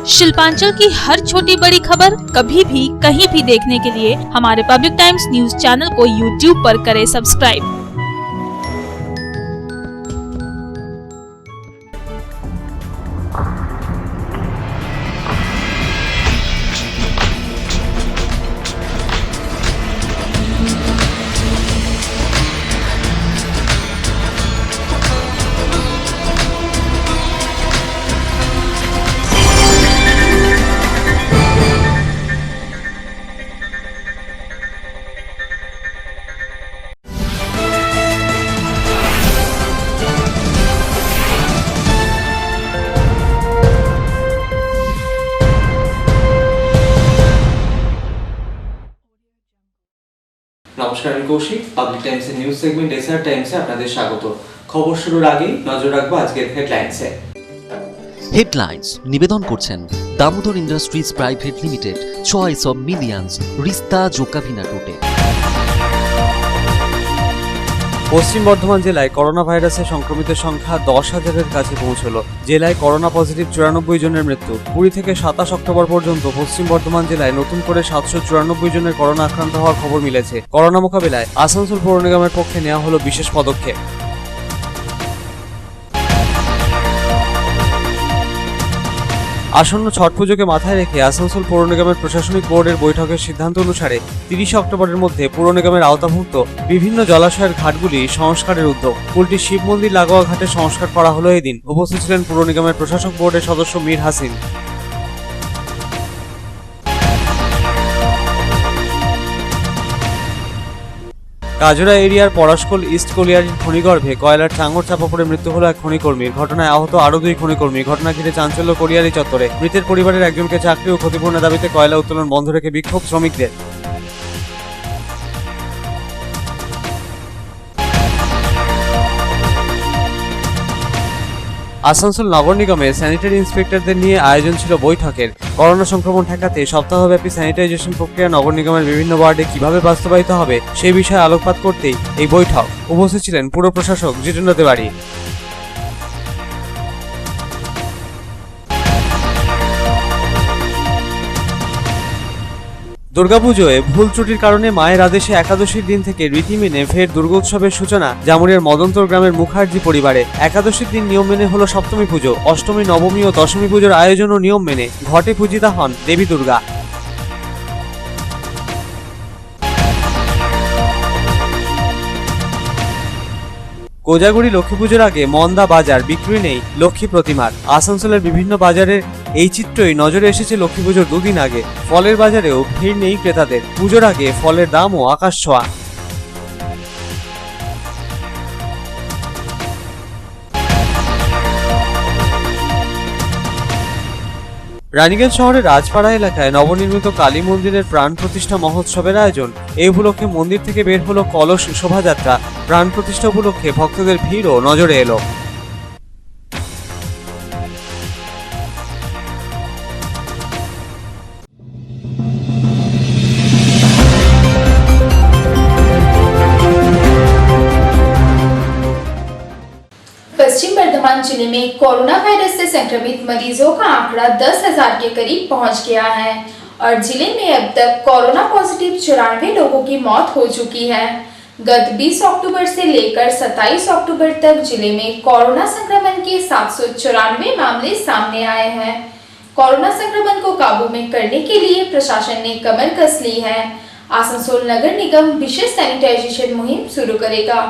शिल्पांचल की हर छोटी बड़ी खबर कभी भी कहीं भी देखने के लिए हमारे पब्लिक टाइम्स न्यूज चैनल को यूट्यूब पर करें सब्सक्राइब। নমস্কার, আমি কৌশিক। পাবলিক টাইমসের নিউজ সেগমেন্ট এসআর টাইমসে আপনাদের স্বাগত। খবর শুরুর আগেই নজর রাখবো আজকের হেডলাইনসে। হেডলাইন্স নিবেদন করছেন Damodar industries private limited, choice of millions, Rishta জোকাভিনা রুটে। পশ্চিম বর্ধমান জেলায় করোনা ভাইরাসে সংক্রমিতের সংখ্যা 10,000-এর কাছে পৌঁছলো। জেলায় করোনা পজিটিভ 94 জনের মৃত্যু। 20 থেকে 27 অক্টোবর পর্যন্ত পশ্চিম বর্ধমান জেলায় নতুন করে 794 জনের করোনা আক্রান্ত হওয়ার খবর মিলেছে। করোনা মোকাবিলায় আসানসোল পৌর নিগমের পক্ষে নেওয়া হলো বিশেষ পদক্ষেপ। আসন্ন ছট পুজোকে মাথায় রেখে আসানসোল পৌর নিগমের প্রশাসনিক বোর্ডের বৈঠকের সিদ্ধান্ত অনুসারে 30 অক্টোবরের মধ্যে পৌর নিগমের আওতাভুক্ত বিভিন্ন জলাশয়ের ঘাটগুলি সংস্কারের উদ্যোগ। কুলটি শিব মন্দির লাগোয়া ঘাটে সংস্কার করা হলো এদিন। উপস্থিত ছিলেন পৌর নিগমের প্রশাসক বোর্ডের সদস্য মীর হাসিন। কাজরা এরিয়ার পরাশকোল ইস্ট কলিয়ারির খনিগর্ভে কয়লার চাঙড় চাপা পড়ে মৃত্যু হলো এক খনিকর্মীর। ঘটনায় আহত আরও 2 খনিকর্মী। ঘটনা ঘিরে চাঞ্চল্য কলিয়ারি চত্বরে। মৃতের পরিবারের একজনকে চাকরি ও ক্ষতিপূরণের দাবিতে কয়লা উত্তোলন বন্ধ রেখে বিক্ষোভ শ্রমিকদের। আসানসোল নগর নিগমে স্যানিটারি ইন্সপেক্টরদের নিয়ে আয়োজন ছিল বৈঠকের। করোনা সংক্রমণ ঠেকাতে সপ্তাহব্যাপী স্যানিটাইজেশন প্রক্রিয়া নগর নিগমের বিভিন্ন ওয়ার্ডে কিভাবে বাস্তবায়িত হবে সেই বিষয়ে আলোকপাত করতেই এই বৈঠক। উপস্থিত ছিলেন পুর প্রশাসক জিতেন্দ্র তেওয়ারি। দুর্গাপুজোয় ভুল ত্রুটির কারণে মায়ের আদেশে একাদশীর দিন থেকে রীতি মেনে ফের দুর্গোৎসবের সূচনা জামুরিয়ার মদন্তর গ্রামের মুখার্জি পরিবারে। একাদশীর দিন নিয়ম মেনে হলো সপ্তমী পুজো। অষ্টমী, নবমী ও দশমী পুজোর আয়োজন ও নিয়ম মেনে ঘটে পূজিতা হন দেবী দুর্গা। কোজাগুড়ি লক্ষ্মী পুজোর আগে মন্দা বাজার, বিক্রি নেই লক্ষ্মী প্রতিমার। আসানসোলের বিভিন্ন বাজারের এই চিত্রই নজরে এসেছে লক্ষ্মী পুজোর 2 দিন আগে। ফলের বাজারেও ভিড় নেই ক্রেতাদের। পুজোর আগে ফলের দামও আকাশ ছোঁয়া। রানীগঞ্জ শহরের রাজপাড়া এলাকায় নবনির্মিত কালী মন্দিরের প্রাণ প্রতিষ্ঠা মহোৎসবের আয়োজন। এই উপলক্ষে মন্দির থেকে বের হলো কলস শোভাযাত্রা। প্রাণ প্রতিষ্ঠা উপলক্ষে ভক্তদের ভিড়ও নজরে এলো। पश्चिम बर्धमान जिले में कोरोना वायरस से संक्रमित मरीजों का आंकड़ा 10,000 के करीब पहुंच गया है और जिले में अब तक कोरोना पॉजिटिव 94 लोगों की मौत हो चुकी है। गत 20 अक्टूबर से लेकर 27 अक्टूबर तक जिले में कोरोना संक्रमण के 794 मामले सामने आए हैं। कोरोना संक्रमण को काबू में करने के लिए प्रशासन ने कमर कस ली है। आसनसोल नगर निगम विशेष सैनिटाइजेशन मुहिम शुरू करेगा।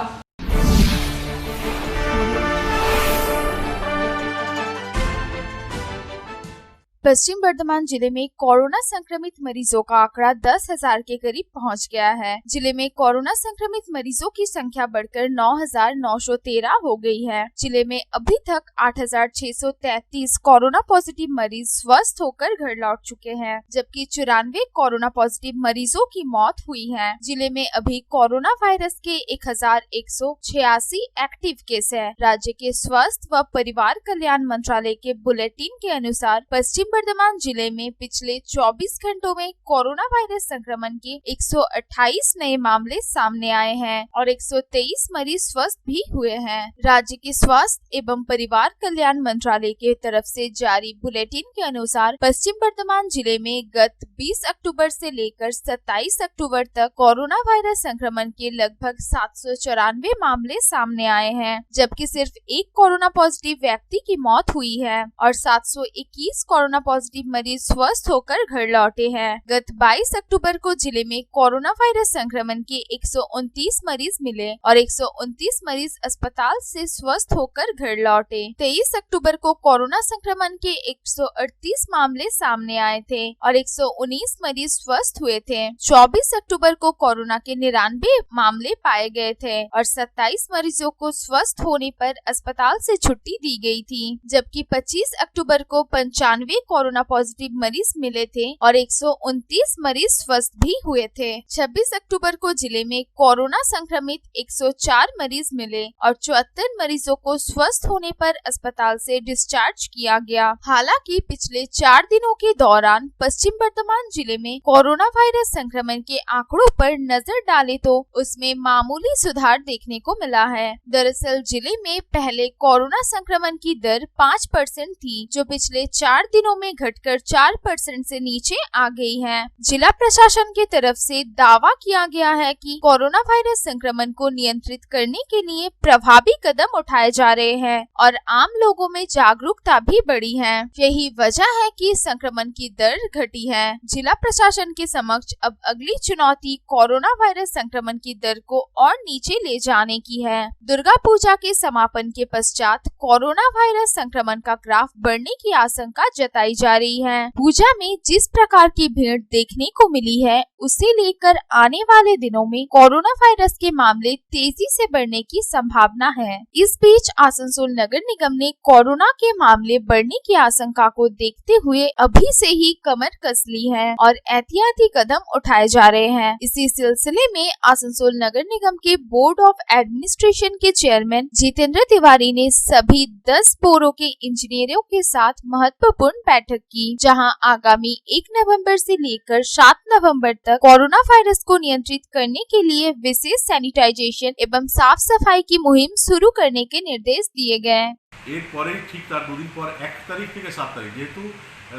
पश्चिम बर्धमान जिले में कोरोना संक्रमित मरीजों का आंकड़ा 10,000 के करीब पहुंच गया है। जिले में कोरोना संक्रमित मरीजों की संख्या बढ़कर 9,913 हो गई है। जिले में अभी तक 8,633 कोरोना पॉजिटिव मरीज स्वस्थ होकर घर लौट चुके हैं, जबकि 94 कोरोना पॉजिटिव मरीजों की मौत हुई है। जिले में अभी कोरोना वायरस के 1,186 एक्टिव केस है। राज्य के स्वास्थ्य व परिवार कल्याण मंत्रालय के बुलेटिन के अनुसार पश्चिम बर्धमान जिले में पिछले 24 घंटों में कोरोना वायरस संक्रमण के 128 नए मामले सामने आए हैं और 123 मरीज स्वस्थ भी हुए हैं। राज्य के स्वास्थ्य एवं परिवार कल्याण मंत्रालय के तरफ से जारी बुलेटिन के अनुसार पश्चिम बर्धमान जिले में गत 20 अक्टूबर से लेकर 27 अक्टूबर तक कोरोना वायरस संक्रमण के लगभग 794 मामले सामने आए हैं, जबकि सिर्फ एक कोरोना पॉजिटिव व्यक्ति की मौत हुई है और 721 कोरोना पॉजिटिव मरीज स्वस्थ होकर घर लौटे हैं। गत 22 अक्टूबर को जिले में कोरोना वायरस संक्रमण के 129 मरीज मिले और 129 मरीज अस्पताल से स्वस्थ होकर घर लौटे। 23 अक्टूबर को कोरोना संक्रमण के 138 मामले सामने आए थे और 119 मरीज स्वस्थ हुए थे। 24 अक्टूबर को कोरोना के 99 मामले पाए गए थे और 27 मरीजों को स्वस्थ होने पर अस्पताल से छुट्टी दी गई थी, जबकि 25 अक्टूबर को 95 कोरोना पॉजिटिव मरीज मिले थे और 129 मरीज स्वस्थ भी हुए थे। 26 अक्टूबर को जिले में कोरोना संक्रमित 104 मरीज मिले और 74 मरीजों को स्वस्थ होने पर अस्पताल से डिस्चार्ज किया गया। हालांकि पिछले 4 दिनों के दौरान पश्चिम बर्धमान जिले में कोरोना वायरस संक्रमण के आंकड़ों पर नजर डालें तो उसमें मामूली सुधार देखने को मिला है। दरअसल जिले में पहले कोरोना संक्रमण की दर 5% थी, जो पिछले 4 दिनों में घटकर 4% से नीचे आ गई है। जिला प्रशासन की तरफ से दावा किया गया है कि कोरोना वायरस संक्रमण को नियंत्रित करने के लिए प्रभावी कदम उठाए जा रहे हैं और आम लोगों में जागरूकता भी बढ़ी है। यही वजह है कि संक्रमण की दर घटी है। जिला प्रशासन के समक्ष अब अगली चुनौती कोरोना वायरस संक्रमण की दर को और नीचे ले जाने की है। दुर्गा पूजा के समापन के पश्चात कोरोना वायरस संक्रमण का ग्राफ बढ़ने की आशंका जताई जा रही है। पूजा में जिस प्रकार की भीड़ देखने को मिली है, उसे लेकर आने वाले दिनों में कोरोना वायरस के मामले तेजी से बढ़ने की संभावना है। इस बीच आसनसोल नगर निगम ने कोरोना के मामले बढ़ने की आशंका को देखते हुए अभी से ही कमर कस ली है और एहतियाती कदम उठाए जा रहे हैं। इसी सिलसिले में आसनसोल नगर निगम के बोर्ड ऑफ एडमिनिस्ट्रेशन के चेयरमैन जितेंद्र तिवारी ने सभी 10 बोरों के इंजीनियरों के साथ महत्वपूर्ण बैठक की, जहां आगामी 1 नवंबर से लेकर 7 नवंबर तक कोरोना वायरस को नियंत्रित करने के लिए विशेष सैनिटाइजेशन एवं साफ सफाई की मुहिम शुरू करने के निर्देश दिए गए। এরপরে ঠিক তার দুদিন পর 1 তারিখ থেকে 7 তারিখ যেহেতু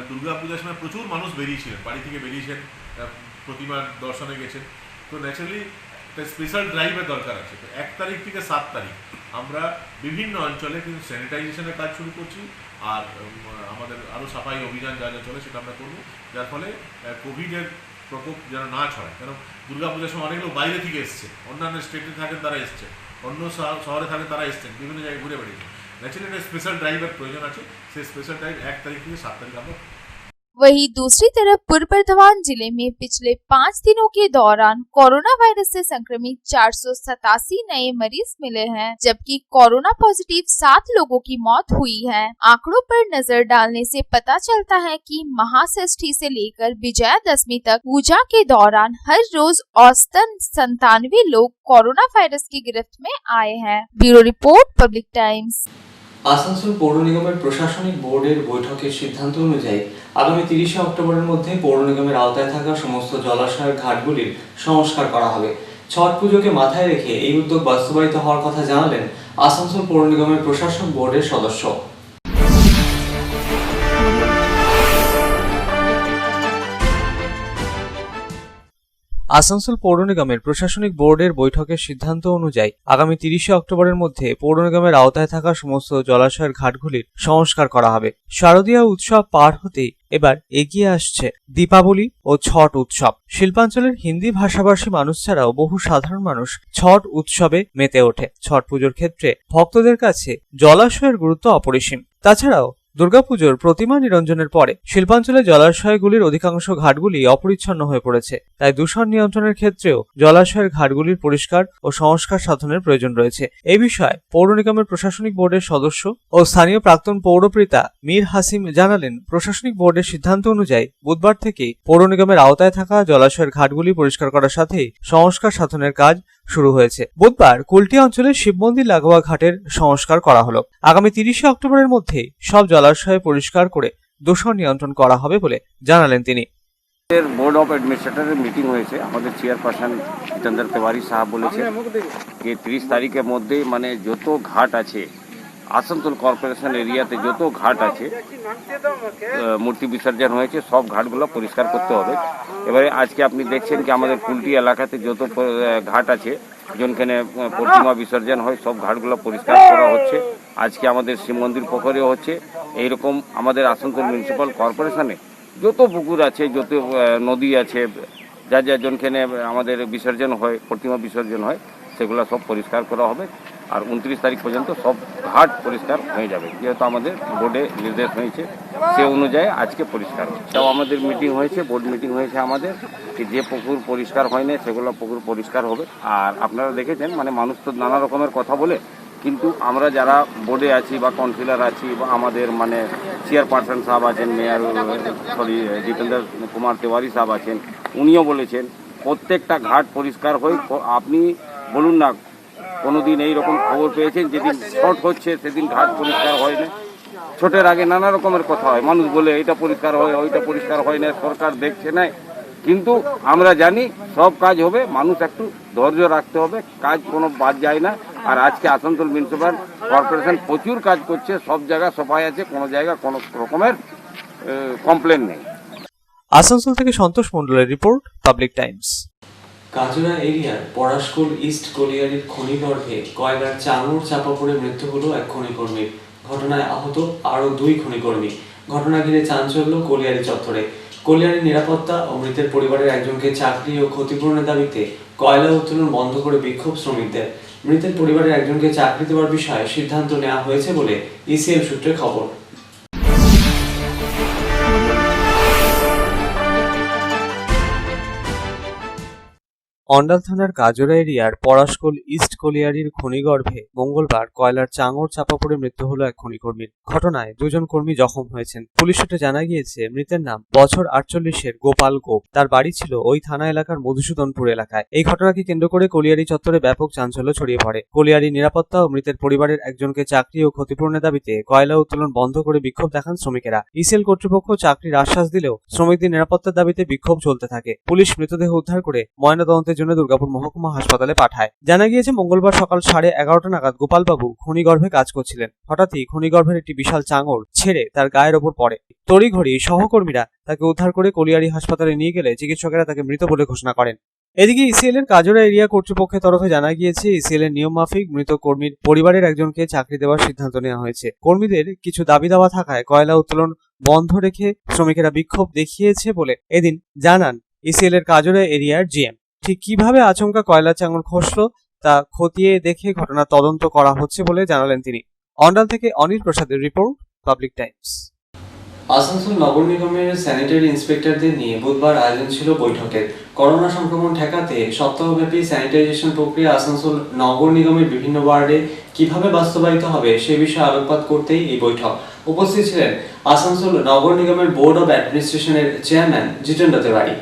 দুর্গাপূজার সময় প্রচুর মানুষ বেরিয়েছিলেন, বাড়ি থেকে বেরিয়েছেন, প্রতিমা দর্শনে গেছেন, তো ন্যাচারালি একটা স্পেশাল ড্রাইভের দরকার আছে। তো 1 তারিখ থেকে 7 তারিখ আমরা বিভিন্ন অঞ্চলে কিন্তু স্যানিটাইজেশনের কাজ শুরু করছি আর আমাদের আরও সাফাই অভিযান যা যা চলে সেটা আমরা করব, যার ফলে কোভিডের প্রকোপ যেন না ছড়ায়। কারণ দুর্গাপূজার সময় অনেক লোক বাইরে থেকে এসছে, অন্যান্য স্টেটে থাকেন তারা এসছে, অন্য শহরে থাকেন তারা এসছেন, বিভিন্ন জায়গায় ঘুরে বেরিয়েছে। ন্যাচারালি একটা স্পেশাল ড্রাইভের প্রয়োজন আছে, সেই স্পেশাল ড্রাইভ 1 তারিখ থেকে 7 তারিখ আমরা। वहीं दूसरी तरफ पूर्व बर्धमान जिले में पिछले 5 दिनों के दौरान कोरोना वायरस से संक्रमित 487 नए मरीज मिले हैं, जबकि कोरोना पॉजिटिव 7 लोगों की मौत हुई है। आंकड़ों पर नजर डालने से पता चलता है कि महाषष्ठी से लेकर विजयादशमी तक पूजा के दौरान हर रोज औसतन 97 लोग कोरोना वायरस की गिरफ्त में आए हैं। Bureau report, public times. Asansol পৌর নিগমের প্রশাসনিক বোর্ডের বৈঠকের সিদ্ধান্ত অনুযায়ী আগামী 30 অক্টোবরের মধ্যে পৌর নিগমের আওতায় থাকা সমস্ত জলাশয়ের ঘাটগুলির সংস্কার করা হবে। ছট পুজোকে মাথায় রেখে এই উদ্যোগ বাস্তবায়িত হওয়ার কথা জানালেন আসানসোল পৌর নিগমের প্রশাসক বোর্ডের সদস্য। আসানসোল পৌর নিগমের প্রশাসনিক বোর্ডের বৈঠকের সিদ্ধান্ত অনুযায়ী আগামী 30 অক্টোবরের মধ্যে পৌর নিগমের আওতায় থাকা সমস্ত জলাশয়ের ঘাটগুলির সংস্কার করা হবে। শারদীয়া উৎসব পার হতেই এবার এগিয়ে আসছে দীপাবলি ও ছট উৎসব। শিল্পাঞ্চলের হিন্দি ভাষাভাষী মানুষ ছাড়াও বহু সাধারণ মানুষ ছট উৎসবে মেতে ওঠে। ছট পুজোর ক্ষেত্রে ভক্তদের কাছে জলাশয়ের গুরুত্ব অপরিসীম। তাছাড়াও দুর্গাপুজোর প্রতিমা নিরঞ্জনের পরে শিল্পাঞ্চলের জলাশয়গুলির অধিকাংশ ঘাটগুলি অপরিচ্ছন্ন হয়ে পড়েছে, তাই দূষণ নিয়ন্ত্রণের ক্ষেত্রেও জলাশয়ের ঘাটগুলির পরিষ্কার ও সংস্কার সাধনের প্রয়োজন রয়েছে। এই বিষয়ে পৌর নিগমের প্রশাসনিক বোর্ডের সদস্য ও স্থানীয় প্রাক্তন পৌরপ্রীতা মীর হাসিম জানালেন, প্রশাসনিক বোর্ডের সিদ্ধান্ত অনুযায়ী বুধবার থেকেই পৌর নিগমের আওতায় থাকা জলাশয়ের ঘাটগুলি পরিষ্কার করার সাথেই সংস্কার সাধনের কাজ শুরু হয়েছে। বুধবার কুলটি অঞ্চলে শিব মন্দির লাগোয়া ঘাটের সংস্কার করা হলো। আগামী 30 অক্টোবরের মধ্যে সব জলাশয় পরিষ্কার করে দূষণ নিয়ন্ত্রণ করা হবে বলে জানালেন তিনি। বোর্ড অফ অ্যাডমিনিস্ট্রেটরের মিটিং হয়েছে। আমাদের চেয়ারপারসন জিতেন্দ্র তিওয়ারি সাহেব বলেছে যে 30 তারিখের মধ্যেই মানে যত ঘাট আছে আসানসোল কর্পোরেশন এরিয়াতে যত ঘাট আছে মূর্তি বিসর্জন হয়েছে সব ঘাটগুলো পরিষ্কার করতে হবে। এবারে আজকে আপনি দেখছেন কি আমাদের কুলটি এলাকাতে যত ঘাট আছে যেখানে প্রতিমা বিসর্জন হয় সব ঘাটগুলো পরিষ্কার করা হচ্ছে। আজকে আমাদের শিব মন্দির পুকুরেও হচ্ছে। এইরকম আমাদের আসানসোল মিউনিসিপ্যাল কর্পোরেশনে যত পুকুর আছে যত নদী আছে যা যা যেখানে আমাদের বিসর্জন হয় প্রতিমা বিসর্জন হয় সেগুলো সব পরিষ্কার করা হবে। আর 29 তারিখ পর্যন্ত সব ঘাট পরিষ্কার হয়ে যাবে, যেহেতু আমাদের বোর্ডে নির্দেশ হয়েছে সে অনুযায়ী আজকে পরিষ্কার হচ্ছে। তাও আমাদের মিটিং হয়েছে, বোর্ড মিটিং হয়েছে আমাদের, যে পুকুর পরিষ্কার হয় না সেগুলো পুকুর পরিষ্কার হবে। আর আপনারা দেখেছেন মানে মানুষ তো নানা রকমের কথা বলে, কিন্তু আমরা যারা বোর্ডে আছি বা কাউন্সিলর আছি বা আমাদের মানে চেয়ারপারসন সাহেব আছেন, মেয়র জিতেন্দ্র কুমার তিওয়ারি সাহেব আছেন, উনিও বলেছেন প্রত্যেকটা ঘাট পরিষ্কার হয়। আপনি বলুন না কোনোদিন এইরকম খবর পেয়েছেন যেদিন শর্ট হচ্ছে সেদিন ঘাট পরিষ্কার হয় না? ছোটের আগে নানা রকমের কথা হয়, মানুষ বলে এটা পরিষ্কার হয় ওইটা পরিষ্কার হয় না, সরকার দেখছে না। কিন্তু আমরা জানি সব কাজ হবে, মানুষ একটু ধৈর্য রাখতে হবে, কাজ কোনো বাদ যায় না। আর আজকে আসানসোল মিউনিসিপ্যাল কর্পোরেশন প্রচুর কাজ করছে, সব জায়গা সফাই আছে, কোনো জায়গা কোনো রকমের কমপ্লেন নেই। আসানসোল থেকে সন্তোষ মণ্ডলের রিপোর্ট, পাবলিক টাইমস। কাজরা এরিয়ার পরাশকোল ইস্ট কলিয়ারির খনিগর্ভে কয়লার চাঙড় চাপা পড়ে মৃত্যু হলো এক খনিকর্মীর। ঘটনায় আহত আরও 2 খনিকর্মী। ঘটনা ঘিরে চাঞ্চল্য কলিয়ারি চত্বরে। কলিয়ারির নিরাপত্তা ও মৃতের পরিবারের একজনকে চাকরি ও ক্ষতিপূরণের দাবিতে কয়লা উত্তোলন বন্ধ করে বিক্ষোভ শ্রমিকদের। মৃতের পরিবারের একজনকে চাকরি দেওয়ার বিষয়ে সিদ্ধান্ত নেওয়া হয়েছে বলে ইসিএল সূত্রে খবর। অন্ডাল থানার কাজরা এরিয়ার পরাশকোল ইস্ট কলিয়ারির খনিগর্ভে মঙ্গলবার কয়লার চাঙড় চাপা পড়ে মৃত্যু হলো এক খনিকর্মীর। ঘটনায় 2 জন কর্মী জখম হয়েছেন। পুলিশ সূত্রে জানা গিয়েছে মৃতের নাম বছর 48-এর গোপাল গোপ। তার বাড়ি ছিল ওই থানা এলাকার মধুসূদনপুর এলাকায়। এই ঘটনাকে কেন্দ্র করে কলিয়ারি চত্বরে ব্যাপক চাঞ্চল্য ছড়িয়ে পড়ে। কলিয়ারি নিরাপত্তা ও মৃতের পরিবারের একজনকে চাকরি ও ক্ষতিপূরণের দাবিতে কয়লা উত্তোলন বন্ধ করে বিক্ষোভ দেখান শ্রমিকেরা। ইসিএল কর্তৃপক্ষ চাকরির আশ্বাস দিলেও শ্রমিকদের নিরাপত্তার দাবিতে বিক্ষোভ চলতে থাকে। পুলিশ মৃতদেহ উদ্ধার করে ময়নাতদন্তের জন্য দুর্গাপুর মহকুমা হাসপাতালে পাঠায়। জানা গিয়েছে মঙ্গলবার সকাল 11:30 নাগাদ গোপালবাবু খনিগর্ভে কাজ করছিলেন। হঠাৎই খনিগর্ভের একটি বিশাল চাঙড় ছেড়ে তার গায়ের ওপর পড়ে। তড়িঘড়ি সহকর্মীরা তাকে উদ্ধার করে কলিয়ারি হাসপাতালে নিয়ে গেলে চিকিৎসকেরা তাকে মৃত বলে ঘোষণা করেন। এদিকে ইসিএল এর কাজরা এরিয়া কর্তৃপক্ষের তরফে জানা গিয়েছে ইসিএল এর নিয়ম মাফিক মৃত কর্মীর পরিবারের একজনকে চাকরি দেওয়ার সিদ্ধান্ত নেওয়া হয়েছে। কর্মীদের কিছু দাবি দাওয়া থাকায় কয়লা উত্তোলন বন্ধ রেখে শ্রমিকেরা বিক্ষোভ দেখিয়েছে বলে এদিন জানান ইসিএল এর কাজরা এরিয়ার জিএম। ঠিক কিভাবে আচমকা কয়লা চাঙড় খসল তা খতিয়ে দেখে ঘটনা তদন্ত করা হচ্ছে বলে জানালেন তিনি। অন্ডাল থেকে অনিল প্রসাদের রিপোর্ট, পাবলিক টাইমস। আসানসোল নগর নিগমের স্যানিটারি ইন্সপেক্টরদের নিয়ে বুধবার আয়োজন ছিল বৈঠকের। করোনা সংক্রমণ ঠেকাতে সপ্তাহব্যাপী স্যানিটাইজেশন প্রক্রিয়া আসানসোল নগর নিগমের বিভিন্ন ওয়ার্ডে কিভাবে বাস্তবায়িত হবে সে বিষয়ে আলোকপাত করতেই এই বৈঠক। উপস্থিত ছিলেন আসানসোল নগর নিগমের বোর্ড অব অ্যাডমিনিস্ট্রেশনের চেয়ারম্যান জিতেন্দ্র তিওয়ারি।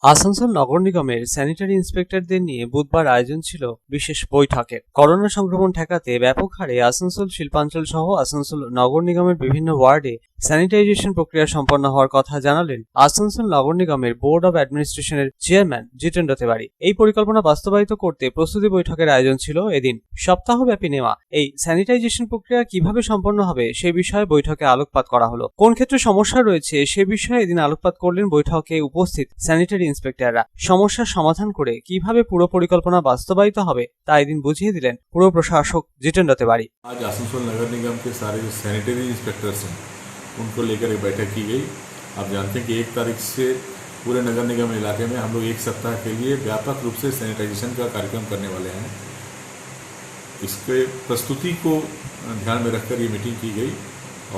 আসানসোল নগর নিগমের স্যানিটারি ইন্সপেক্টরদের নিয়ে বুধবার আয়োজন ছিল বিশেষ বৈঠকের। করোনা সংক্রমণ ঠেকাতে ব্যাপক হারে আসানসোল শিল্পাঞ্চল সহ আসানসোল নগর নিগমের বিভিন্ন ওয়ার্ডে স্যানিটাইজেশন প্রক্রিয়া সম্পন্ন হওয়ার কথা জানালেন আসানসোল নগর নিগমের বোর্ড অব অ্যাডমিনিস্ট্রেশনের চেয়ারম্যান জিতেন্দ্র তিওয়ারি। এই পরিকল্পনা বাস্তবায়িত করতে প্রস্তুতি বৈঠকের আয়োজন ছিল এদিন। সপ্তাহব্যাপী নেওয়া এই স্যানিটাইজেশন প্রক্রিয়া কিভাবে সম্পন্ন হবে সে বিষয়ে বৈঠকে আলোকপাত করা হলো। কোন ক্ষেত্রে সমস্যা রয়েছে সে বিষয়ে এদিন আলোকপাত করলেন বৈঠকে উপস্থিত স্যানিটারি ইন্সপেক্টররা। সমস্যার সমাধান করে কিভাবে পুরো পরিকল্পনা বাস্তবায়িত হবে তা এদিন বুঝিয়ে দিলেন পুরো প্রশাসক জিতেন্দ্র তিওয়ারি। आज आसनसोल नगर निगम के सारे जो सैनिटरी इंस्पेक्टर्स हैं उनको लेकर एक बैठक की गई। आप जानते हैं कि 1 तारीख से पूरे नगर निगम इलाके में हम लोग 1 सप्ताह के लिए व्यापक रूप से सैनिटाइजेशन का कार्यक्रम करने वाले हैं। इसके प्रस्तुति को ध्यान में रखकर ये मीटिंग की गई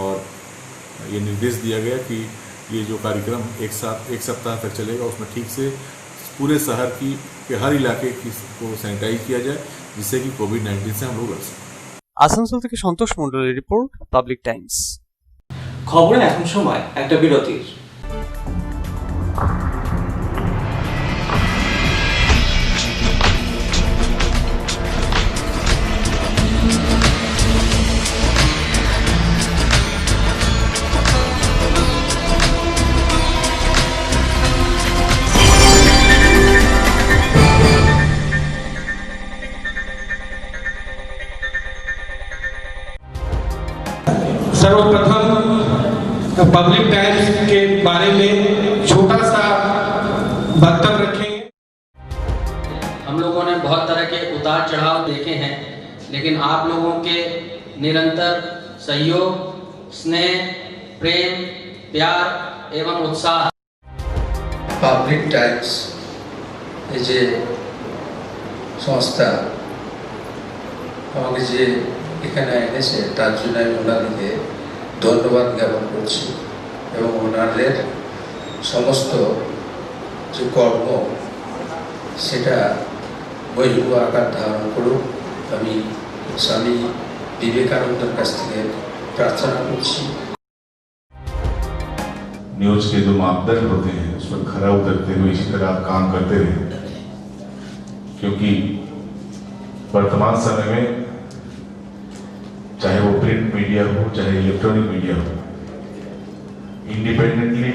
और ये निर्देश दिया गया कि ये जो कार्यक्रम एक सप्ताह तक चलेगा उसमें ठीक से पूरे शहर के हर इलाके को सैनिटाइज किया जाए, जिससे कि कोविड-19 से हम लोग लड़ सकें। আসানসোল থেকে সন্তোষ মণ্ডলের রিপোর্ট, পাবলিক টাইমস। খবরে এখন সময় একটা বিরতির। सर्वप्रथम पब्लिक टाइम्स के बारे में छोटा सा वक्तव्य रखेंगे। हम लोगों ने बहुत तरह के उतार चढ़ाव देखे हैं, लेकिन आप लोगों के निरंतर सहयोग, स्नेह, प्रेम, प्यार एवं उत्साह। পাবলিক টাইমস এই যে সংস্থা আমাকে যে এখানে এনেছে তার জন্য আমি ওনাদেরকে ধন্যবাদ জ্ঞাপন করছি এবং ওনাদের সমস্ত যে কর্ম সেটা বৈভব আকার ধারণ করুক আমি স্বামী বিবেকানন্দের কাছ থেকে প্রার্থনা করছি। न्यूज के जो मापदंड होते हैं उस पर खरा उतरते हुए इसी तरह आप काम करते रहे, क्योंकि वर्तमान समय में चाहे वो प्रिंट मीडिया हो चाहे इलेक्ट्रॉनिक मीडिया हो, इंडिपेंडेंटली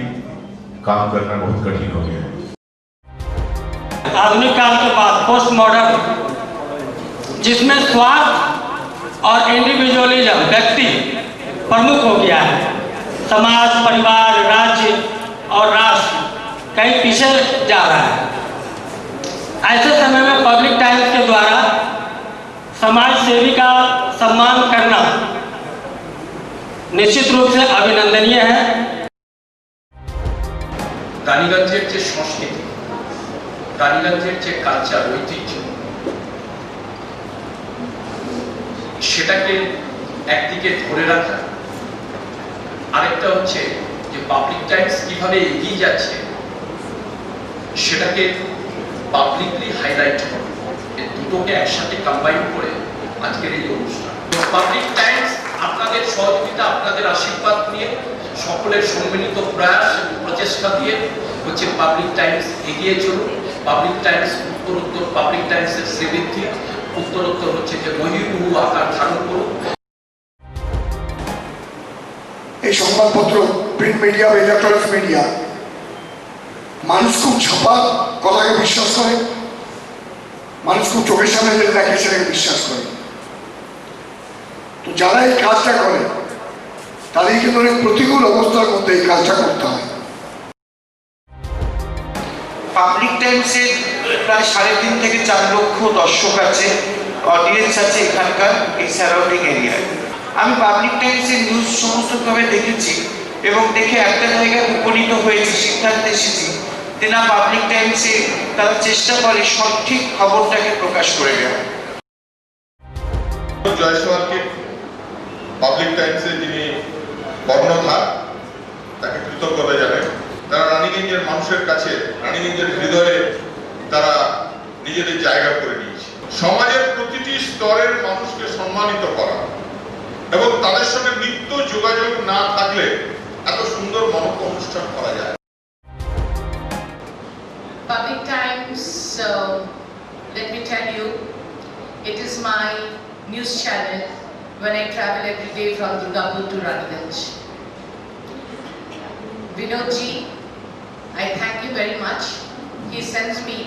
काम करना बहुत कठिन हो गया है। आधुनिक काल के बाद पोस्ट मॉडर्न, जिसमें स्वार्थ और इंडिविजुअलिज्म व्यक्ति प्रमुख हो गया है, समाज, परिवार, राज्य और राष्ट्र कहीं पीछे जा रहा है। ऐसे समय में पब्लिक टाइम्स के द्वारा समाज सेवी का सम्मान करना निश्चित रूप से अभिनंदनीय है। রানীগঞ্জের যে সংস্কৃতি, রানীগঞ্জের যে কালচার, ঐতিহ্য, সেটাকে একদিকে ধরে রাখা, আরেকটা হচ্ছে যে পাবলিক টাইমস কিভাবে এগিয়ে যাচ্ছে সেটাকে পাবলিকলি হাইলাইট করা, এই দুটোকে একসাথে কম্বাইন করে আজকের এই অনুষ্ঠান। পাবলিক টাইমস আপনাদের সহযোগিতা, আপনাদের আশীর্বাদ নিয়ে, সকলের সম্মিলিত প্রয়াস প্রচেষ্টা দিয়ে হচ্ছে পাবলিক টাইমস এগিয়ে চলুন। পাবলিক টাইমস উত্তরোত্তর, পাবলিক টাইমসের শ্রীবৃদ্ধি উত্তরোত্তর হচ্ছে যে বহির্মুখ আকার ধারণ করুন। এই সংবাদপত্র, প্রিন্ট মিডিয়া বা ইলেকট্রনিক্স মিডিয়া, মানুষ খুব ছাপা কথাকে বিশ্বাস করে, মানুষ খুব চোখের সামনে যেটা দেখে সেটাকে বিশ্বাস করে। তো যারা এই কাজটা করে তাদের কিন্তু অনেক প্রতিকূল অবস্থার মধ্যে এই কাজটা করতে হয়। পাবলিক টাইমসের প্রায় 3.5 থেকে 4 লক্ষ দর্শক আছে, অডিয়েন্স আছে এখানকার এই সারাউন্ডিং এরিয়ায়। আমি পাবলিক টাইমসের নিউজ সমস্তভাবে দেখেছি এবং দেখে একটা জায়গায় উপনীত হয়েছি, সিদ্ধান্তে এসেছি যে না, পাবলিক টাইমসে তারা চেষ্টা করে সঠিক খবরটাকে প্রকাশ করে দেওয়া। জয়সওয়ালকে পাবলিক টাইমসে যিনি কর্ণধার, তাকে কৃতজ্ঞতা জানাই। তারা রানীগঞ্জের মানুষের কাছে, রানীগঞ্জের হৃদয়ে তারা নিজেদের জায়গা করে নিয়েছে। সমাজের প্রতিটি স্তরের মানুষকে সম্মানিত করা এবং তাদের সঙ্গে নিত্য যোগাযোগ না থাকলে এত সুন্দর মহৎ অনুষ্ঠান করা যায়। Public Times, let me tell you, it is my news channel when I travel every day from Durgapur to Raniganj. Vinodji, I thank you very much. He sends me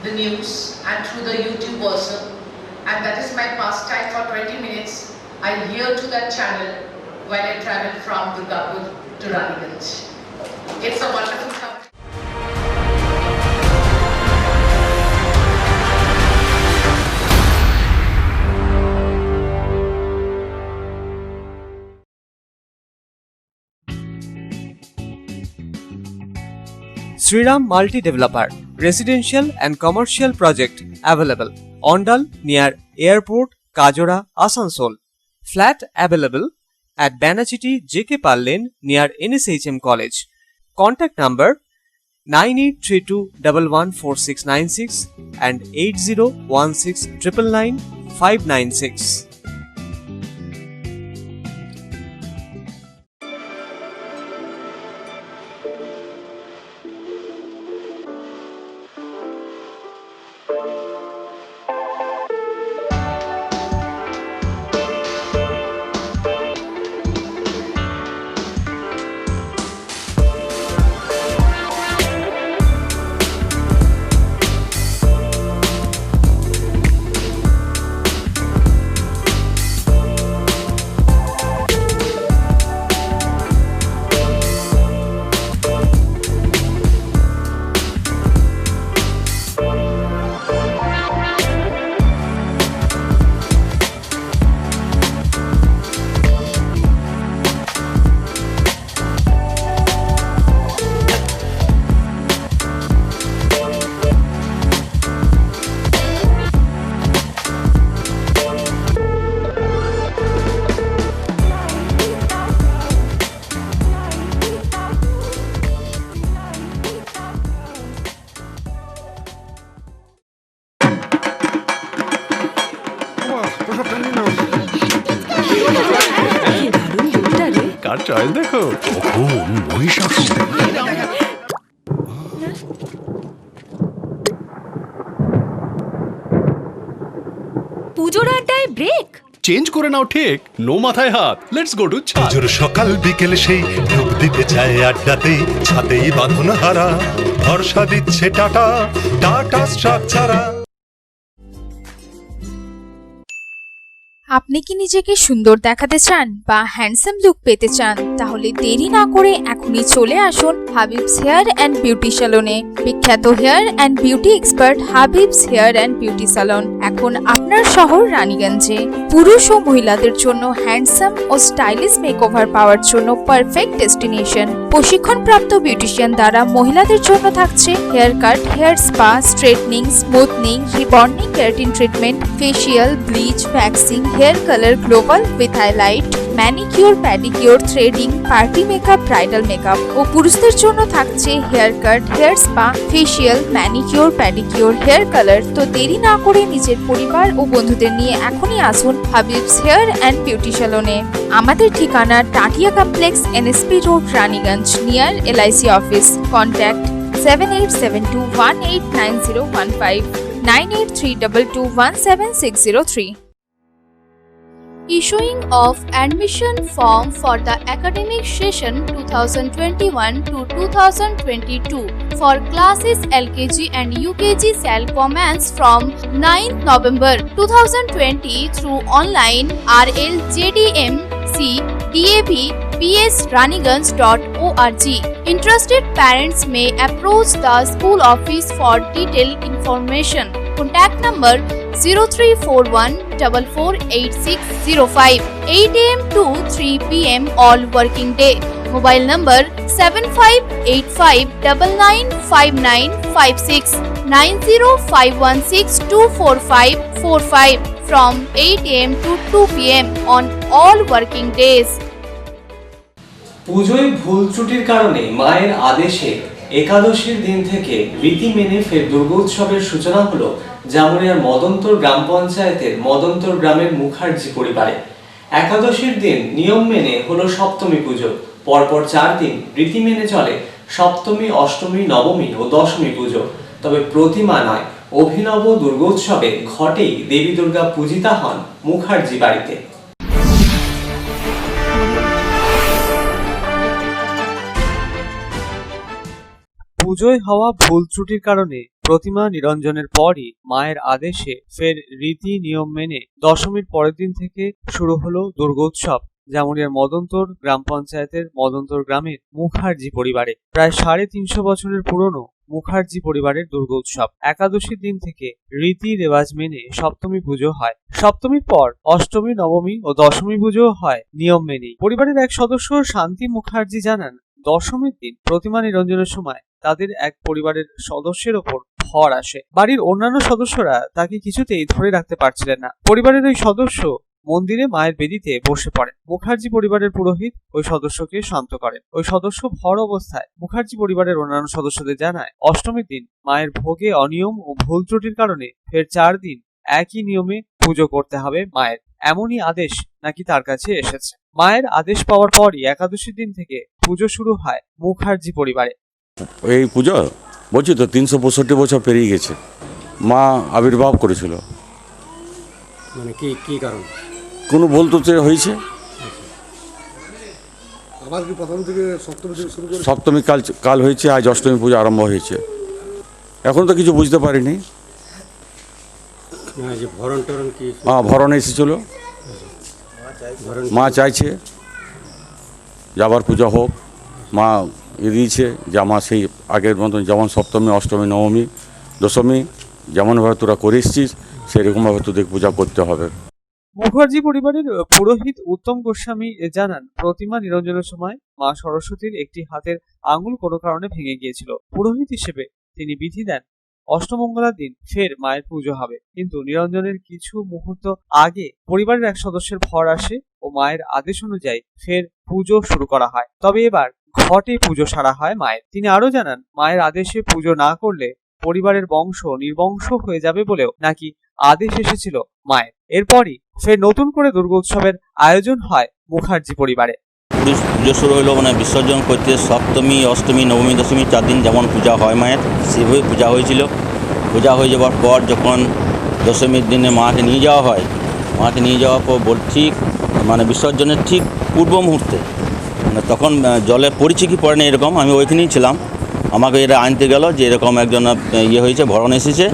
the news and through the YouTube also, and that is my pastime for 20 minutes. I hear to that channel when I travel from Durgapur to Raniganj. It's a wonderful company. Sriram Multi Developer, residential and commercial project available. Ondal near Airport, Kajora, Asansol. Flat available at Banachiti JK Pal Lane near NSHM College. Contact number 9832114696 and 8016999596. Car choice দেখো, কখন মহিষাসুর। পুজোর আড্ডায় break change করে নাও ঠিক, no মাথায় হাত, let's go to ছাদ। পুজোর সকাল বিকেল সেই ডুব দিতে চায় আড্ডাতে, ছাদেই বাঁধন হারা ভরসা দিচ্ছে টাটা, টাটা স্ট্রাকচারা। আপনি কি নিজেকে সুন্দর দেখাতে চান বা হ্যান্ডসাম লুক পেতে চান, তাহলে দেরি না করে এখনই চলে আসুন হাবিবস হেয়ার অ্যান্ড বিউটি স্যালনে। বিখ্যাত hair and beauty expert Habib's hair and beauty salon এখন আপনার শহর রানীগঞ্জে। পুরুষ ও মহিলাদের জন্য হ্যান্ডসাম ও স্টাইলিশ মেকওভার পাওয়ার জন্য পারফেক্ট ডেস্টিনেশন। প্রশিক্ষণপ্রাপ্ত বিউটিশিয়ান দ্বারা মহিলাদের জন্য থাকছে hair cut, hair spa, straightening, smoothing, rebonding, keratin treatment, facial, bleach, waxing, hair colour, global with highlight, manicure, pedicure, threading, party makeup, bridal makeup. ও পুরুষদের জন্য থাকছে hair cut, hair spa, facial, manicure, pedicure, hair colour. তো দেরি না করে নিজের পরিবার ও বন্ধুদের নিয়ে এখনই আসুন হাবিবস হেয়ার অ্যান্ড বিউটি স্যালনে। আমাদের ঠিকানা Tatia complex, NSP road, Raniganj, near LIC office. Contact 7872189015, 9832217603. Issuing of admission form for the academic session 2021 to 2022 for classes LKG and UKG shall commence from 9th November 2020 through online rljdmc dab psraniganj.org. Interested parents may approach the school office for detailed information. Contact number 0341 448605, 8 am to 3 pm all working day. Mobile number 7585995956, 90516245545 from 8 am to 2 pm on all working days. পুজোয় ভুল ত্রুটির কারণে মায়ের আদেশে একাদশীর দিন থেকে রীতি মেনে ফের দুর্গোৎসবের সূচনা হলো জামুরিয়ার মদন্তর গ্রাম পঞ্চায়েতের মদন্তর গ্রামের মুখার্জি পরিবারে। একাদশীর দিন নিয়ম মেনে হলো সপ্তমী পুজো। পরপর 4 দিন রীতি মেনে চলে সপ্তমী, অষ্টমী, নবমী ও দশমী পুজো। তবে প্রতিমা নয়, অভিনব দুর্গোৎসবে ঘটেই দেবী দুর্গা পূজিতা হন মুখার্জি বাড়িতে। পুজোয় হওয়া ভুল ত্রুটির কারণে প্রতিমা নিরঞ্জনের পরই মায়ের আদেশে ফের রীতি নিয়ম মেনে দশমীর পরের দিন থেকে শুরু হলো দুর্গোৎসব জামুরিয়ার মদন্তর গ্রাম পঞ্চায়েতের মদন্তর গ্রামের মুখার্জি পরিবারে। প্রায় 350 বছরের পুরনো মুখার্জি পরিবারের দুর্গোৎসব। একাদশীর দিন থেকে রীতি রেওয়াজ মেনে সপ্তমী পুজো হয়। সপ্তমীর পর অষ্টমী, নবমী ও দশমী পুজো হয় নিয়ম মেনেই। পরিবারের এক সদস্য শান্তি মুখার্জি জানান, দশমীর দিন প্রতিমা নিরঞ্জনের সময় তাদের এক পরিবারের সদস্যের ওপর ভর আসে। বাড়ির অন্যান্য সদস্যরা তাকে কিছুতেই ধরে রাখতে পারছিলেন না। পরিবারের ওই সদস্য মন্দিরে মায়ের বেদিতে বসে পড়েন। মুখার্জি পরিবারের পুরোহিত ওই সদস্যকে শান্ত করেন। ওই সদস্য ভর অবস্থায় মুখার্জি পরিবারের অন্যান্য সদস্যদের জানায়, অষ্টমীর দিন মায়ের ভোগে অনিয়ম ও ভুল ত্রুটির কারণে ফের 4 দিন একই নিয়মে পুজো করতে হবে মায়ের, এমনই আদেশ নাকি তার কাছে এসেছে। মায়ের আদেশ পাওয়ার পরই একাদশীর দিন থেকে পুজো শুরু হয় মুখার্জি পরিবারে। এই পুজো বলছি তো 365 বছর পেরিয়ে গেছে। মা আবির্ভাব করেছিল, মানে কি কারণ? কোনো ভুল ত্রুটি হয়েছে। আবার কি প্রথম থেকে সপ্তমী থেকে শুরু করে সপ্তমী কাল হয়েছে, আজ অষ্টমী পুজো আরম্ভ হয়েছে। এখন তো কিছু বুঝতে পারিনি। যে ভরণ টরণ কি? ভরণ এসেছিল। মা চাইছে যাবার পূজা হোক। মা দিয়েছে যে আমার সেই আগের মতন যেমন সপ্তমী, অষ্টমী, নবমী, দশমী যেমনভাবে তোরা করে এসেছিস সেরকমভাবে তোদের পূজা করতে হবে। মুখার্জি পরিবারের পুরোহিত উত্তম গোস্বামী জানান, প্রতিমা নিরঞ্জনের সময় মা সরস্বতীর একটি হাতের আঙুল কোনো কারণে ভেঙে গিয়েছিল। পুরোহিত হিসেবে তিনি বিধি দেন অষ্টমঙ্গলার দিন ফের মায়ের পুজো হবে। কিন্তু নিরঞ্জনের কিছু মুহূর্ত আগে পরিবারের এক সদস্যের ভর আসে ও মায়ের আদেশ অনুযায়ী ফের পুজো শুরু করা হয়। তবে এবার ঘটে পুজো সারা হয় মায়ের। তিনি আরো জানান, মায়ের আদেশে পুজো না করলে পরিবারের বংশ নির্বংশ হয়ে যাবে বলেও নাকি আদেশ এসেছিল মায়ের। এরপরই ফের নতুন করে দুর্গোৎসবের আয়োজন হয় মুখার্জি পরিবারে। পুজো শুরু হলো, মানে বিসর্জন করতে সপ্তমী, অষ্টমী, নবমী, দশমী 4 দিন যেমন পূজা হয় মায়ের, সেভাবে পূজা হয়েছিল। পূজা হয়ে যাওয়ার পর যখন দশমীর দিনে মাকে নিয়ে যাওয়া হয়, মাকে নিয়ে যাওয়ার পর ঠিক মানে বিসর্জনের ঠিক পূর্ব মুহূর্তে মানে তখন জলে পড়েছে কি পড়েনি এরকম, আমি ওইখানেই ছিলাম। আমাকে এরা আনতে গেল যে এরকম একজন হয়েছে, ভরণ এসেছে।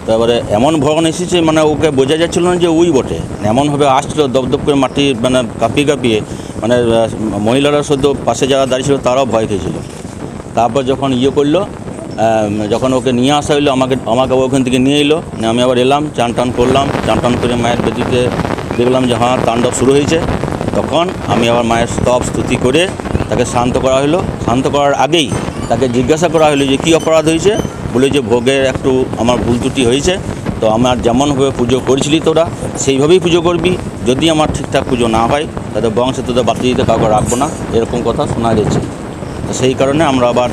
তারপরে এমন ভরণ এসেছে মানে ওকে বোঝা যাচ্ছিল না যে ওই বটে, এমনভাবে আসছিল দপদপ করে মাটি মানে কাঁপিয়ে মানে মহিলারা শুদ্ধ পাশে যারা দাঁড়িয়েছিল তারাও ভয় খেয়েছিল। তারপর যখন করলো, যখন ওকে নিয়ে আসা হইলো, আমাকে ওখান থেকে নিয়ে এলো, আমি আবার এলাম, চান টান করলাম। চান টান করে মায়ের বেদিতে দেখলাম যে হ্যাঁ তাণ্ডব শুরু হয়েছে। তখন আমি আবার মায়ের স্তব স্তুতি করে তাকে শান্ত করা হলো। শান্ত করার আগেই তাকে জিজ্ঞাসা করা হলো যে কী অপরাধ হয়েছে। বলে যে ভোগের একটু আমার ভুল ত্রুটি হয়েছে, তো আমার যেমনভাবে পুজো করেছিলি তোরা সেইভাবেই পুজো করবি। যদি আমার ঠিকঠাক পুজো না হয় তাদের বংশে তোদের বাতি দিতে কাউকে রাখবো না, এরকম কথা শোনা গেছে। তো সেই কারণে আমরা আবার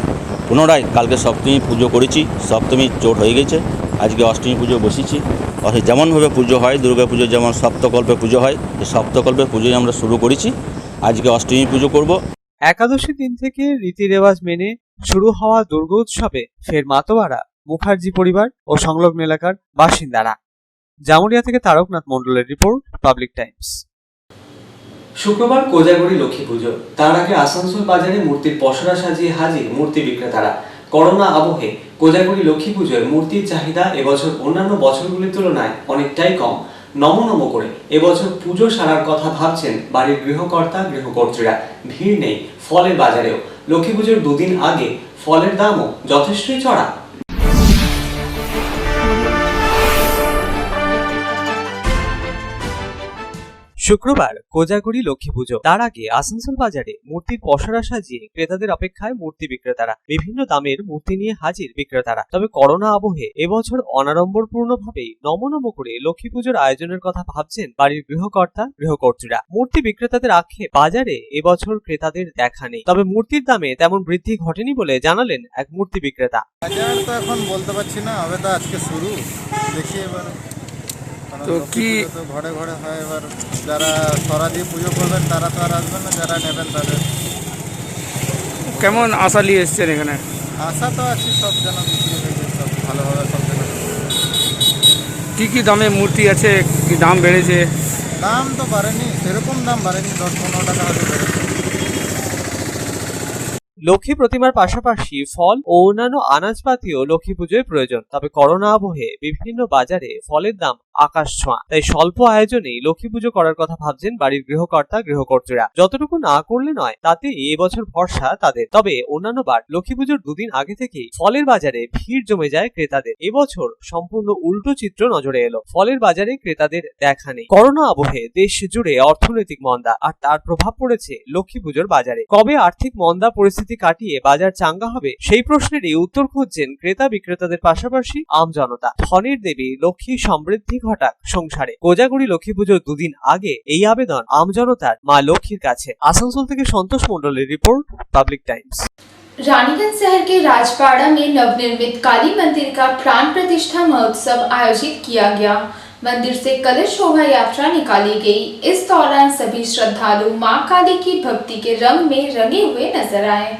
পুনরায় কালকে সপ্তমী পুজো করেছি। সপ্তমী চোট হয়ে গেছে, আজকে অষ্টমী পুজো বসেছি। অর্থাৎ যেমনভাবে পুজো হয়, দুর্গা পুজো যেমন সপ্তকল্পে পুজো হয়, এই সপ্তকল্পে পুজোই আমরা শুরু করেছি। আজকে অষ্টমী পুজো করব। একাদশী দিন থেকে রীতি রেওয়াজ মেনে শুরু হওয়া দুর্গোৎসবে ফের মাতোয়ারা মুখার্জি পরিবার ও সংলগ্ন এলাকার বাসিন্দারা। জামুরিয়া থেকে তারকনাথ মণ্ডলের রিপোর্ট, পাবলিক টাইমস। শুক্রবার কোজাগরি লক্ষ্মী পুজো, তার আগে আসানসোল বাজারে মূর্তির পসরা সাজিয়ে হাজির মূর্তি বিক্রেতারা। করোনা আবহে কোজাগরি লক্ষ্মী পুজোর মূর্তির চাহিদা এবছর অন্যান্য বছরগুলির তুলনায় অনেকটাই কম। নম করে এবছর পুজো সারার কথা ভাবছেন বাড়ির গৃহকর্তা গৃহকর্ত্রীরা। ভিড় নেই ফলের বাজারেও। লক্ষ্মী পুজোর 2 দিন আগে ফলের দামও যথেষ্টই চড়া। শুক্রবার কোজাগরি লক্ষ্মী পুজো, তার আগে আসানসোল বাজারে মূর্তির পসরা সাজিয়ে ক্রেতাদের অপেক্ষায় মূর্তি বিক্রেতারা। বিভিন্ন দামের মূর্তি নিয়ে হাজির বিক্রেতারা। তবে করোনা আবহে এবছর অনাড়ম্বরপূর্ণভাবেই নম করে লক্ষ্মী পুজোর আয়োজনের কথা ভাবছেন বাড়ির গৃহকর্তা গৃহকর্ত্রীরা। মূর্তি বিক্রেতাদের আক্ষেপ, বাজারে এবছর ক্রেতাদের দেখা নেই। তবে মূর্তির দামে তেমন বৃদ্ধি ঘটেনি বলে জানালেন এক মূর্তি বিক্রেতা। বাজার তো এখন বলতে পারছি না, হবে তো আজকে শুরু, দেখি এবার। তো কি ঘরে ঘরে হয়, এবার যারা সরা দিয়ে পুজো করবেন তারা তো আর আসবেন না, যারা নেবেন তাদের। কেমন আশা নিয়ে এসছেন এখানে? আশা তো আছি সব যেন বিক্রি হয়ে যায়, সব ভালোভাবে সব যেন। কি দামে মূর্তি আছে, কি দাম বেড়েছে? দাম তো বাড়েনি, সেরকম দাম বাড়েনি, 10-15 টাকা হয়তো বেড়েছে। লক্ষ্মী প্রতিমার পাশাপাশি ফল ও অন্যান্য আনাজপাতিও লক্ষ্মী পুজোয় প্রয়োজন। তবে করোনা আবহে বিভিন্ন বাজারে ফলের দাম আকাশ ছোঁয়া। তাই স্বল্প আয়োজনেই লক্ষ্মী পুজো করার কথা ভাবছেন বাড়ির গৃহকর্তা গৃহকর্ত্রীরা। যতটুকু না করলে নয়, তাতে এবছর ভরসা তাদের। তবে অন্যান্য বার লক্ষ্মী পুজোর 2 দিন আগে থেকেই ফলের বাজারে ভিড় জমে যায় ক্রেতাদের। এবছর সম্পূর্ণ উল্টো চিত্র নজরে এলো। ফলের বাজারে ক্রেতাদের দেখা নেই। করোনা আবহে দেশ জুড়ে অর্থনৈতিক মন্দা, আর তার প্রভাব পড়েছে লক্ষ্মী পুজোর বাজারে। কবে আর্থিক মন্দা পরিস্থিতি কাটিয়ে বাজার চাঙ্গা হবে, সেই প্রশ্নেরই উত্তর খুঁজছেন ক্রেতা বিক্রেতাদের পাশাপাশি আমজনতা। ধনের দেবী লক্ষ্মী সমৃদ্ধি ঘটাক সংসারে। কোজাগরি লক্ষ্মী পুজোর 2 দিন আগে এই আবেদন আমজনতার মা লক্ষ্মীর কাছে। আসানসোল থেকে সন্তোষ মণ্ডলের রিপোর্ট, পাবলিক টাইমস। रानीगंज शहर के राजपाड़ा में नवनिर्मित काली मंदिर का प्राण प्रतिष्ठा महोत्सव आयोजित किया गया। मंदिर से कलश शोभा यात्रा निकाली गई। इस दौरान सभी श्रद्धालु मां काली की भक्ति के रंग में रंगे हुए नजर आए।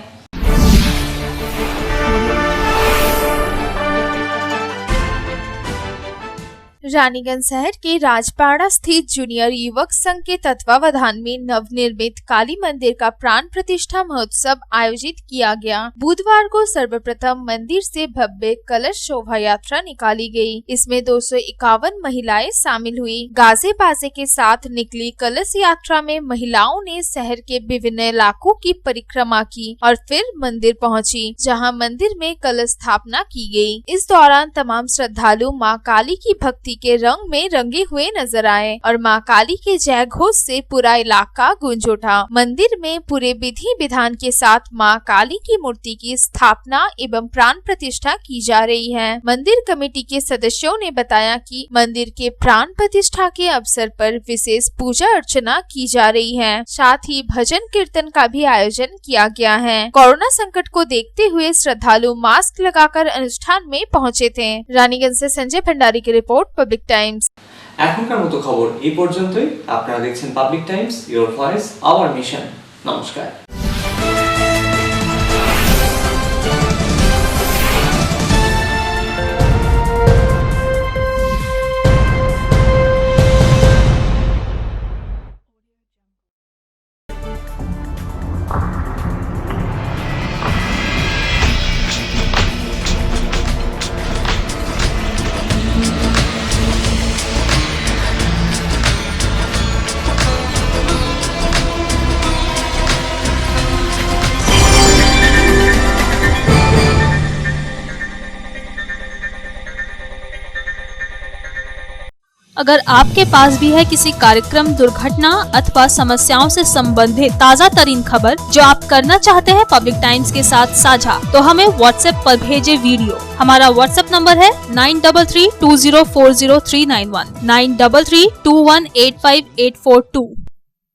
रानीगंज शहर के राजपाड़ा स्थित जूनियर युवक संघ के तत्वावधान में नवनिर्मित काली मंदिर का प्राण प्रतिष्ठा महोत्सव आयोजित किया गया। बुधवार को सर्वप्रथम मंदिर से भव्य कलश शोभा यात्रा निकाली गई। इसमें 251 महिलाएं शामिल हुई। गाजे बाजे के साथ निकली कलश यात्रा में महिलाओं ने शहर के विभिन्न इलाकों की परिक्रमा की और फिर मंदिर पहुंची, जहां मंदिर में कलश स्थापना की गई। इस दौरान तमाम श्रद्धालु मां काली की भक्ति के रंग में रंगे हुए नजर आए और मां काली के जय घोष से पूरा इलाका गूंज उठा। मंदिर में पूरे विधि विधान के साथ मां काली की मूर्ति की स्थापना एवं प्राण प्रतिष्ठा की जा रही है। मंदिर कमेटी के सदस्यों ने बताया कि मंदिर के प्राण प्रतिष्ठा के अवसर पर विशेष पूजा अर्चना की जा रही है। साथ ही भजन कीर्तन का भी आयोजन किया गया है। कोरोना संकट को देखते हुए श्रद्धालु मास्क लगाकर अनुष्ठान में पहुँचे थे। रानीगंज से संजय भंडारी की रिपोर्ट, পাবলিক টাইমস। এখনকার মতো খবর এই পর্যন্তই। আপনারা দেখছেন public Times, your voice hour mission. নমস্কার। अगर आपके पास भी है किसी कार्यक्रम, दुर्घटना अथवा समस्याओं से संबंधित ताज़ा तरीन खबर जो आप करना चाहते हैं पब्लिक टाइम्स के साथ साझा, तो हमें व्हाट्सएप पर भेजे वीडियो। हमारा व्हाट्सएप नंबर है 9332040391 9332185842।